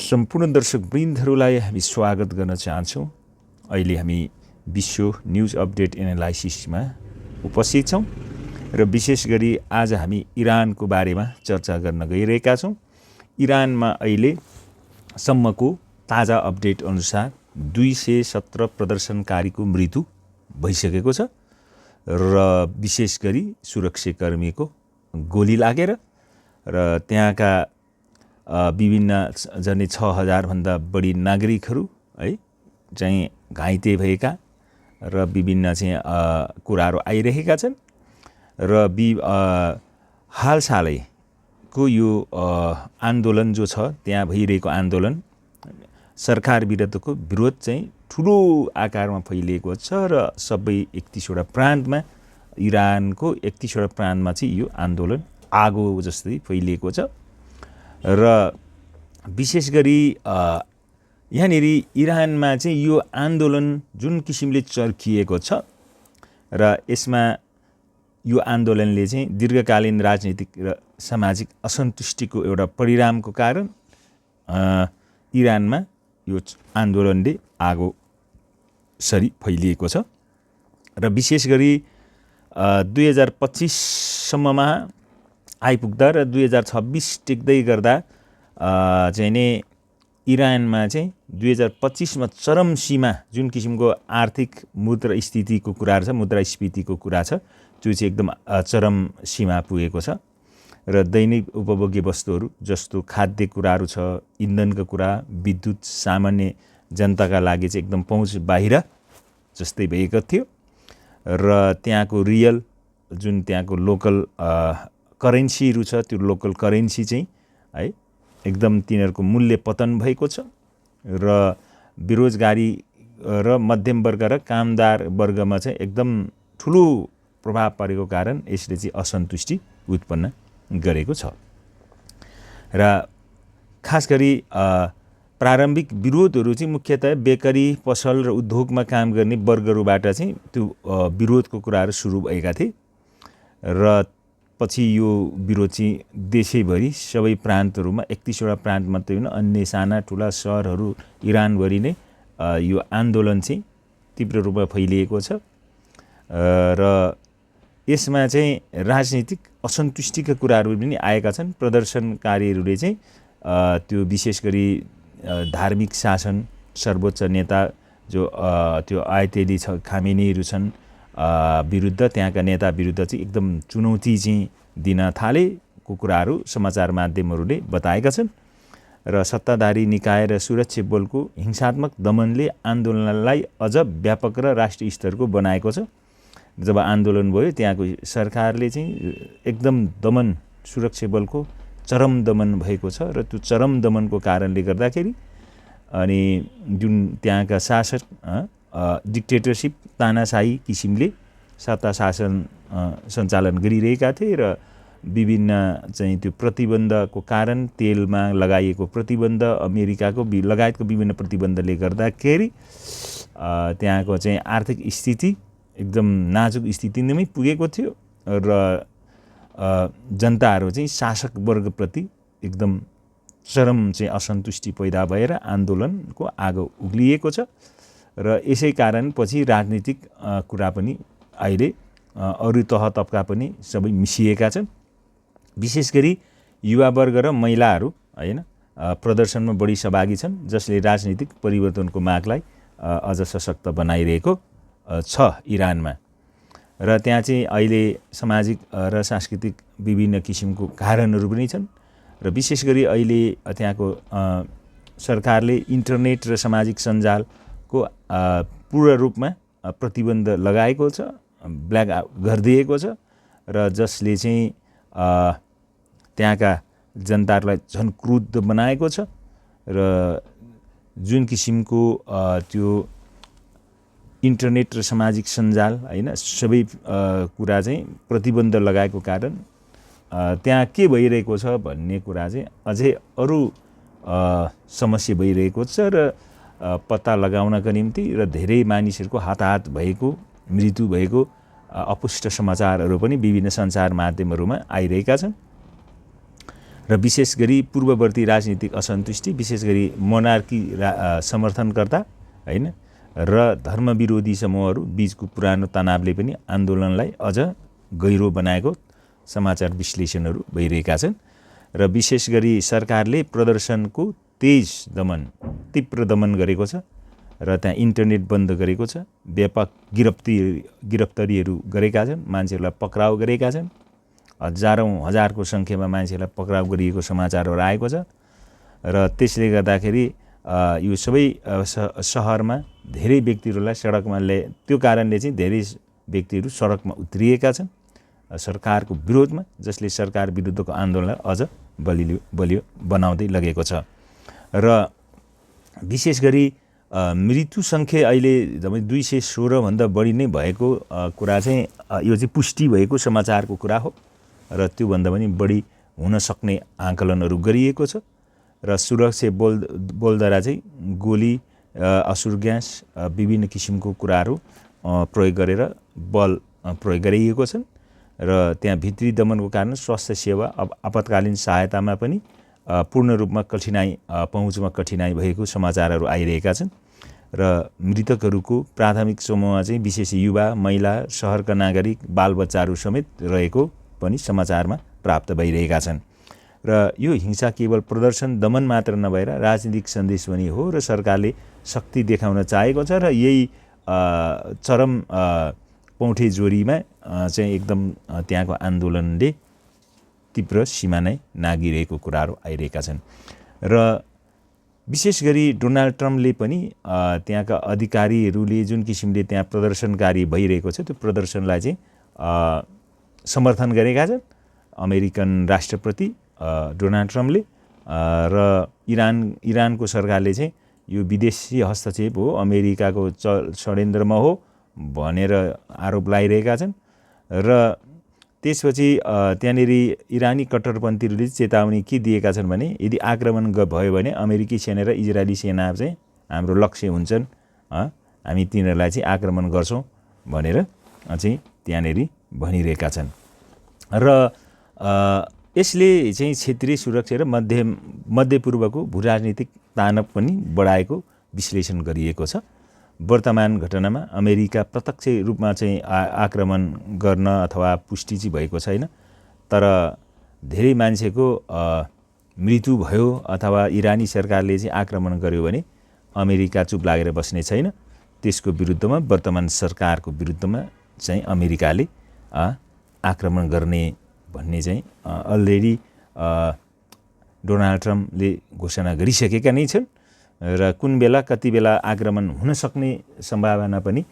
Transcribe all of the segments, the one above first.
सम्पूर्ण दर्शकवृन्दहरूलाई हामी स्वागत गर्न चाहन्छौँ। अहिले हामी विश्व न्युज अपडेट एनालाइसिसमा उपस्थित छौँ र विशेष गरी आज हामी इरानको बारेमा चर्चा गर्न गइरहेका छौँ। इरानमा अहिलेसम्मको ताजा अपडेट अनुसार 217 प्रदर्शनकारीको मृत्यु भइसकेको छ र विशेष गरी सुरक्षाकर्मीको गोली लागेर र त्यहाँका विभिन्न झन्डै 6000 भन्दा बढी नागरिकहरू चाहिँ घाइते भएका र विभिन्न चाहिँ कुराहरू आइरहेका छन् र हालसालैको यो आन्दोलन जो छ त्यहाँ भइरहेको आन्दोलन सरकार विरुद्धको विरोध चाहिँ ठुलो आकारमा फैलिएको छ र सबै 31वटा प्रान्तमा इरानको 31वटा प्रान्तमा चाहिँ यो आन्दोलन आगो जस्तै फैलिएको छ र विशेष गरी यहाँनिर इरानमा चाहिँ यो आन्दोलन जुन किसिमले चर्किएको छ र यसमा यो आन्दोलनले चाहिँ दीर्घकालीन राजनीतिक र सामाजिक असन्तुष्टिको एउटा परिणामको कारण इरानमा यो आन्दोलनले आगोसरी फैलिएको छ र विशेष गरी 2025 सम्ममा आइपुग्दा र 2026 टेक्दै गर्दा चाहिँ नि इरानमा चाहिँ 2025 मा चरम सीमा जुन किसिमको आर्थिक मुद्रास्फीतिको कुरा छ, मुद्रास्फीतिको कुरा छ, त्यो चाहिँ एकदम चरम सीमा पुगेको छ र दैनिक उपभोग्य वस्तुहरू जस्तो खाद्य कुराहरू छ, इन्धनका कुरा, विद्युत सामान्य जनताका लागि चाहिँ एकदम पहुँच बाहिर जस्तै भएको थियो र त्यहाँको रियल जुन त्यहाँको लोकल करेन्सीहरू छ त्यो लोकल करेन्सी चाहिँ है एकदम तिनीहरूको मूल्य पतन भएको छ र बेरोजगारी र मध्यम वर्ग र कामदार वर्गमा चाहिँ एकदम ठुलो प्रभाव परेको कारण यसले चाहिँ असन्तुष्टि उत्पन्न गरेको छ र खास गरी प्रारम्भिक विरोधहरू चाहिँ मुख्यतः बेकरी, पसल र उद्योगमा काम गर्ने वर्गहरूबाट चाहिँ त्यो विरोधको कुराहरू सुरु भएका थिए र पछि यो विरोध चाहिँ देशैभरि सबै प्रान्तहरूमा 31वटा प्रान्त मात्रै होइन अन्य साना ठुला सहरहरू इरानभरि नै यो आन्दोलन चाहिँ तीव्र रूपमा फैलिएको छ र यसमा चाहिँ राजनीतिक असन्तुष्टिका कुराहरू पनि आएका छन्। प्रदर्शनकारीहरूले चाहिँ त्यो विशेष गरी धार्मिक शासन सर्वोच्च नेता जो त्यो आयतेली छ खामेनीहरू छन् विरुद्ध त्यहाँका नेता विरुद्ध चाहिँ एकदम चुनौती चाहिँ दिन थालेको कुराहरू समाचार माध्यमहरूले बताएका छन् र सत्ताधारी निकाय र सुरक्षा बलको हिंसात्मक दमनले आन्दोलनलाई अझ व्यापक र राष्ट्रिय स्तरको बनाएको छ। जब आन्दोलन भयो त्यहाँको सरकारले चाहिँ एकदम दमन सुरक्षा बलको चरम दमन भएको छ र त्यो चरम दमनको कारणले गर्दाखेरि अनि जुन त्यहाँका शासक डिक्टेटरसिप तानाशाही किसिमले सत्ता शासन सञ्चालन गरिरहेका थिए र विभिन्न चाहिँ त्यो प्रतिबन्धको कारण तेलमा लगाइएको प्रतिबन्ध अमेरिकाको लगायतको विभिन्न प्रतिबन्धले गर्दाखेरि त्यहाँको चाहिँ आर्थिक स्थिति एकदम नाजुक स्थितिमै पुगेको थियो र जनताहरू चाहिँ शासक वर्गप्रति एकदम चरम चाहिँ असन्तुष्टि पैदा भएर आन्दोलनको आगो उग्लिएको छ र यसै कारण पछि राजनीतिक कुरा पनि अहिले अरू तह तबका पनि सबै मिसिएका छन्। विशेष गरी युवा वर्ग र महिलाहरू हैन प्रदर्शनमा बढी सहभागी छन् जसले राजनीतिक परिवर्तनको मागलाई अझ सशक्त बनाइरहेको छ इरानमा र त्यहाँ चाहिँ अहिले सामाजिक र सांस्कृतिक विभिन्न किसिमको कारणहरू पनि छन् र विशेष गरी अहिले त्यहाँको सरकारले इन्टरनेट र सामाजिक सञ्जालको पूर्ण रूपमा प्रतिबन्ध लगाएको छ, ब्ल्याक गरिदिएको छ र जसले चाहिँ त्यहाँका जनताहरूलाई झन् क्रुद्ध बनाएको छ र जुन किसिमको त्यो इन्टरनेट र सामाजिक सञ्जाल हैन सबै कुरा चाहिँ प्रतिबन्ध लगाएको कारण त्यहाँ के भइरहेको छ भन्ने कुरा चाहिँ अझै अरू समस्या भइरहेको छ र पत्ता लगाउनका निम्ति र धेरै मानिसहरूको हताहत भएको मृत्यु भएको अपुष्ट समाचारहरू पनि विभिन्न सञ्चार माध्यमहरूमा आइरहेका छन् र विशेष गरी पूर्ववर्ती राजनीतिक असन्तुष्टि, विशेष गरी मोनार्की समर्थनकर्ता हैन र धर्मविरोधी समूहहरू बीचको पुरानो तनावले पनि आन्दोलनलाई अझ गहिरो बनाएको समाचार विश्लेषणहरू भइरहेका छन्। र विशेष गरी सरकारले प्रदर्शनको तीव्र दमन गरेको छ र त्यहाँ इन्टरनेट बन्द गरेको छ, व्यापक गिरफ्तारीहरू गरेका छन्, मान्छेहरूलाई पक्राउ गरेका छन्, हजारको सङ्ख्यामा मान्छेलाई पक्राउ गरिएको समाचारहरू आएको छ। र त्यसले गर्दाखेरि यो सबै सहरमा धेरै व्यक्तिहरूलाई सडकमा त्यो कारणले चाहिँ धेरै व्यक्तिहरू सडकमा उत्रिएका छन् सरकारको विरोधमा, जसले सरकार विरुद्धको आन्दोलनलाई अझ बलियो बनाउँदै लगेको छ। र विशेष गरी मृत्यु सङ्ख्या अहिले जम्मै 216 भन्दा बढी नै भएको कुरा चाहिँ यो चाहिँ पुष्टि भएको समाचारको कुरा हो र त्योभन्दा पनि बढी हुन सक्ने आकलनहरू गरिएको छ। र सुरक्षा बलद्वारा चाहिँ गोली, असुर ग्यास, विभिन्न किसिमको कुराहरू प्रयोग गरेर बल प्रयोग गरिएको छन् र त्यहाँ भित्री दमनको कारण स्वास्थ्य सेवा, आपतकालीन सहायतामा पनि पूर्ण रूपमा पहुँचमा कठिनाइ भएको समाचारहरू आइरहेका छन्। र मृतकहरूको प्राथमिक समूहमा चाहिँ विशेष युवा, महिला, सहरका नागरिक, बालबच्चाहरू समेत रहेको पनि समाचारमा प्राप्त भइरहेका छन्। र यो हिंसा केवल प्रदर्शन दमन मात्र नभएर राजनीतिक सन्देश पनि हो र सरकारले शक्ति देखाउन चाहेको छ र यही चरम पौठे जोरीमा चाहिँ एकदम त्यहाँको आन्दोलनले तीव्र सीमा नै नागिरहेको कुराहरू आइरहेका छन्। र विशेष गरी डोनाल्ड ट्रम्पले पनि त्यहाँका अधिकारीहरूले जुन किसिमले त्यहाँ प्रदर्शनकारी भइरहेको छ त्यो प्रदर्शनलाई चाहिँ समर्थन गरेका छन् अमेरिकन राष्ट्रपति डोनाल्ड ट्रम्पले। र इरानको सरकारले चाहिँ यो विदेशी हस्तक्षेप हो, अमेरिकाको षड्यन्त्रमा हो भनेर आरोप लगाइरहेका छन्। र त्यसपछि त्यहाँनिर इरानी कट्टरपन्थीहरूले चेतावनी के दिएका छन् भने यदि आक्रमण भयो भने अमेरिकी सेना र इजरायली सेना चाहिँ हाम्रो लक्ष्य हुन्छन्, हामी तिनीहरूलाई चाहिँ आक्रमण गर्छौँ भनेर चाहिँ त्यहाँनिर भनिरहेका छन्। र यसले चाहिँ क्षेत्रीय सुरक्षा र मध्यपूर्वको भूराजनीतिक तनाव पनि बढाएको विश्लेषण गरिएको छ। वर्तमान घटनामा अमेरिका प्रत्यक्ष रूपमा चाहिँ आक्रमण गर्न अथवा पुष्टि चाहिँ भएको छैन, तर धेरै मान्छेको मृत्यु भयो अथवा इरानी सरकारले चाहिँ आक्रमण गर्यो भने अमेरिका चुप लागेर बस्ने छैन। त्यसको विरुद्धमा वर्तमान सरकारको विरुद्धमा चाहिँ अमेरिकाले आक्रमण गर्ने भन्ने चाहिँ अलरेडी डोनाल्ड ट्रम्पले घोषणा गरिसकेका नै छन् र कुन बेला कति बेला आक्रमण हुन सक्ने सम्भावना पनि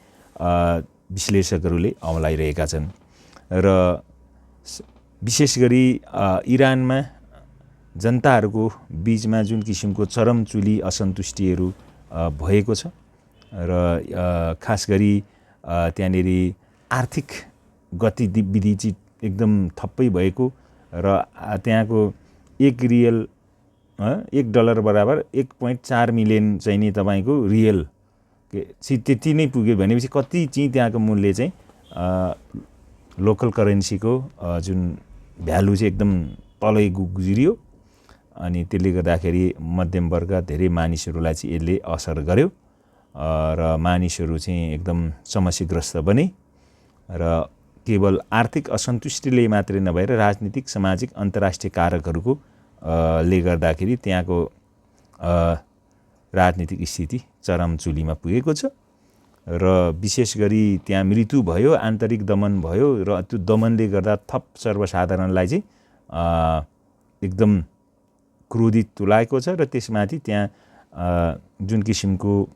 विश्लेषकहरूले औँलाइरहेका छन्। र विशेष गरी इरानमा जनताहरूको बीचमा जुन किसिमको चरमचुली असन्तुष्टिहरू भएको छ र खास गरी त्यहाँनिर आर्थिक गतिविधि चाहिँ एकदम थप्पै भएको र त्यहाँको $1 बराबर 1.4 मिलियन चाहिँ नि तपाईँको रियल त्यति नै पुग्यो भनेपछि कति चाहिँ त्यहाँको मूल्य चाहिँ लोकल करेन्सीको जुन भ्यालु चाहिँ एकदम तलै गुज्रियो। अनि त्यसले गर्दाखेरि मध्यम वर्ग धेरै मानिसहरूलाई चाहिँ यसले असर गर्यो र मानिसहरू चाहिँ एकदम समस्याग्रस्त बने र केवल आर्थिक असन्तुष्टिले मात्रै नभएर राजनीतिक, सामाजिक, अन्तर्राष्ट्रिय कारकहरूको ले गर्दाखेरि त्यहाँको राजनीतिक स्थिति चरमचुलीमा पुगेको छ र विशेष गरी त्यहाँ मृत्यु भयो, आन्तरिक दमन भयो र त्यो दमनले गर्दा थप सर्वसाधारणलाई चाहिँ एकदम क्रोधित तुल्याएको छ र त्यसमाथि त्यहाँ जुन किसिमको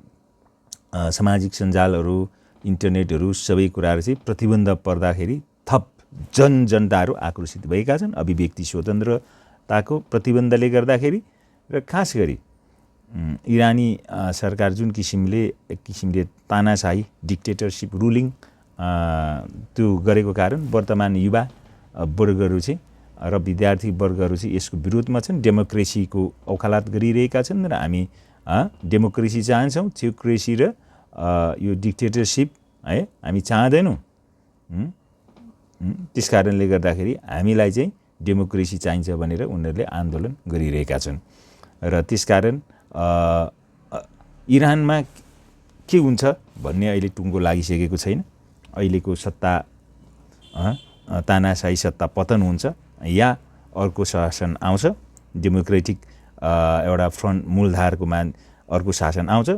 सामाजिक सञ्जालहरू, इन्टरनेटहरू सबै कुराहरू चाहिँ प्रतिबन्ध पर्दाखेरि थप जनताहरू आक्रोशित भएका छन्। अभिव्यक्ति स्वतन्त्रताको प्रतिबन्धले गर्दाखेरि र खास गरी इरानी सरकार जुन एक किसिमले तानाशाही डिक्टेटरसिप रुलिङ त्यो गरेको कारण वर्तमान युवा वर्गहरू चाहिँ र विद्यार्थी वर्गहरू चाहिँ यसको विरोधमा छन्, डेमोक्रेसीको औखालात गरिरहेका छन् र हामी डेमोक्रेसी चाहन्छौँ, थियोक्रेसी र यो डिक्टेटरसिप है हामी चाहदैनौँ। त्यस कारणले गर्दाखेरि हामीलाई चाहिँ डेमोक्रेसी चाहिन्छ भनेर उनीहरूले आन्दोलन गरिरहेका छन् र त्यसकारण इरानमा के हुन्छ भन्ने अहिले टुङ्गो लागिसकेको छैन। अहिलेको सत्ता तानाशाही सत्ता पतन हुन्छ या अर्को शासन आउँछ, डेमोक्रेटिक एउटा फ्रन्ट मूलधारको अर्को शासन आउँछ।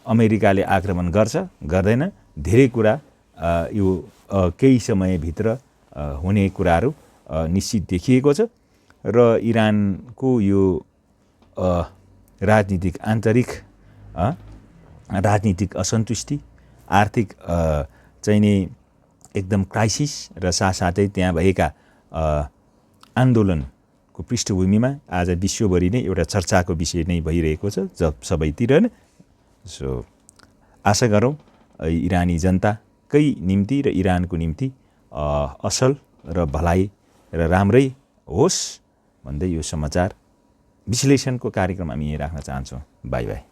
अमेरिकाले आक्रमण गर्छ गर्दैन, धेरै कुरा यो केही समयभित्र हुने कुराहरू निश्चित देखिएको छ र इरानको यो आन्तरिक राजनीतिक असन्तुष्टि, आर्थिक चाहिँ नि एकदम क्राइसिस र साथसाथै त्यहाँ भएका आन्दोलनको पृष्ठभूमिमा आज विश्वभरि नै एउटा चर्चाको विषय नै भइरहेको छ सबैतिर नै। सो आशा गरौँ इरानी जनताकै निम्ति र इरानको निम्ति असल र भलाइ र राम्रै होस् भन्दै यो समाचार विश्लेषणको कार्यक्रम हामी यहीँ राख्न चाहन्छौँ। By by.